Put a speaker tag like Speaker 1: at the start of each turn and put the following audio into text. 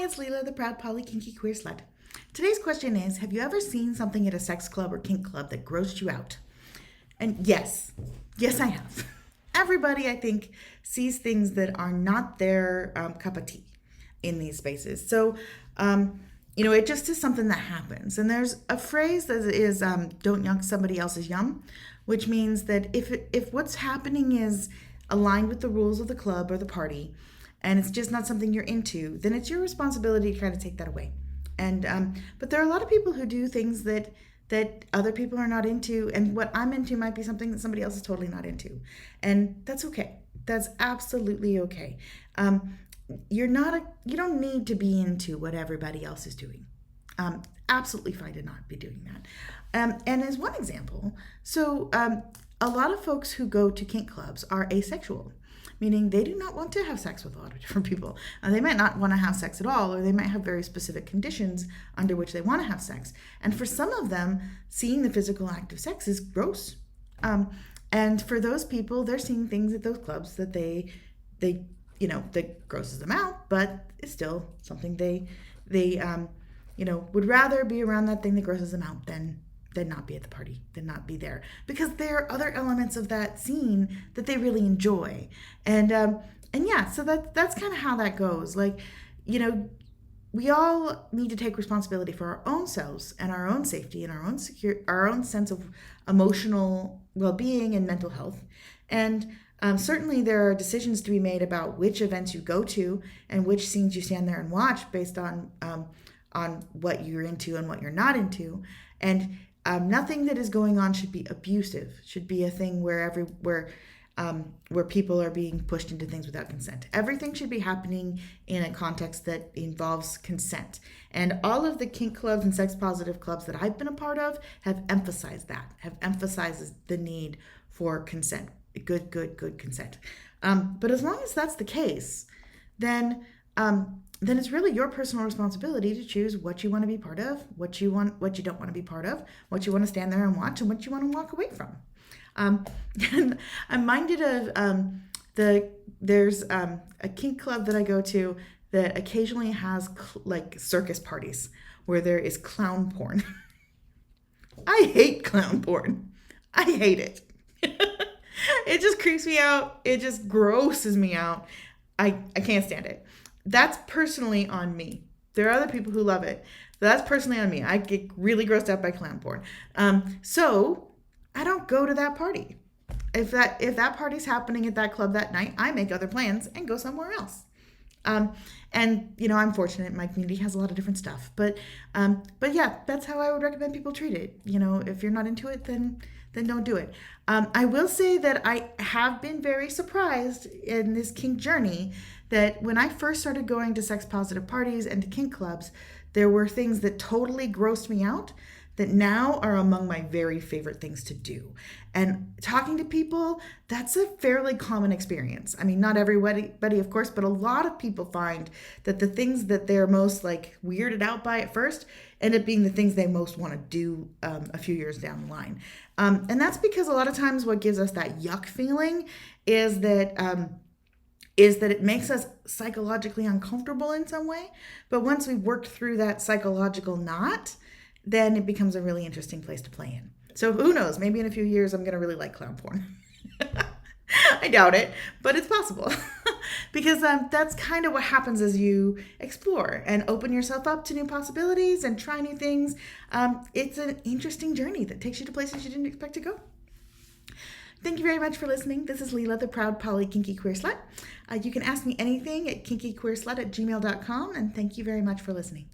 Speaker 1: it's Leela, the proud Poly Kinky Queer Slut. Today's question is, have you ever seen something at a sex club or kink club that grossed you out? And yes, I have. Everybody, I think, sees things that are not their cup of tea in these spaces. So, it just is something that happens. And there's a phrase that is, don't yuck somebody else's yum, which means that if what's happening is aligned with the rules of the club or the party, and it's just not something you're into, then it's your responsibility to kind of take that away. And but there are a lot of people who do things that other people are not into, and what I'm into might be something that somebody else is totally not into, and that's okay. That's absolutely okay. You don't need to be into what everybody else is doing. Absolutely fine to not be doing that. And as one example, so a lot of folks who go to kink clubs are asexual, meaning they do not want to have sex with a lot of different people. They might not want to have sex at all, or they might have very specific conditions under which they want to have sex. And for some of them, seeing the physical act of sex is gross. And for those people, they're seeing things at those clubs that that grosses them out, but it's still something they would rather be around that thing that grosses them out than not be at the party, than not be there, because there are other elements of that scene that they really enjoy. And yeah, so that's kind of how that goes. Like, we all need to take responsibility for our own selves and our own safety and our own sense of emotional well-being and mental health. And certainly there are decisions to be made about which events you go to and which scenes you stand there and watch based on what you're into and what you're not into. And nothing that is going on should be abusive, should be a thing where people are being pushed into things without consent. Everything should be happening in a context that involves consent. And all of the kink clubs and sex positive clubs that I've been a part of have emphasized the need for consent, good consent. But as long as that's the case, then it's really your personal responsibility to choose what you want to be part of, what you don't want to be part of, what you want to stand there and watch, and what you want to walk away from. And I'm minded of there's a kink club that I go to that occasionally has like circus parties where there is clown porn. I hate clown porn. I hate it. It just creeps me out. It just grosses me out. I can't stand it. That's personally on me. There are other people who love it. But that's personally on me. I get really grossed out by clown porn. So I don't go to that party. If that party's happening at that club that night, I make other plans and go somewhere else. And I'm fortunate. My community has a lot of different stuff. But yeah, that's how I would recommend people treat it. If you're not into it, then don't do it. I will say that I have been very surprised in this kink journey that when I first started going to sex positive parties and to kink clubs, there were things that totally grossed me out that now are among my very favorite things to do. And talking to people, that's a fairly common experience. I mean, not everybody, of course, but a lot of people find that the things that they're most like weirded out by at first end up being the things they most want to do a few years down the line. And that's because a lot of times what gives us that yuck feeling is that it makes us psychologically uncomfortable in some way. But once we've worked through that psychological knot, then it becomes a really interesting place to play in. So who knows, maybe in a few years I'm going to really like clown porn. I doubt it, but it's possible. Because that's kind of what happens as you explore and open yourself up to new possibilities and try new things. It's an interesting journey that takes you to places you didn't expect to go. Thank you very much for listening. This is Leela, the proud Poly Kinky Queer Slut. You can ask me anything at kinkyqueerslut@gmail.com, and thank you very much for listening.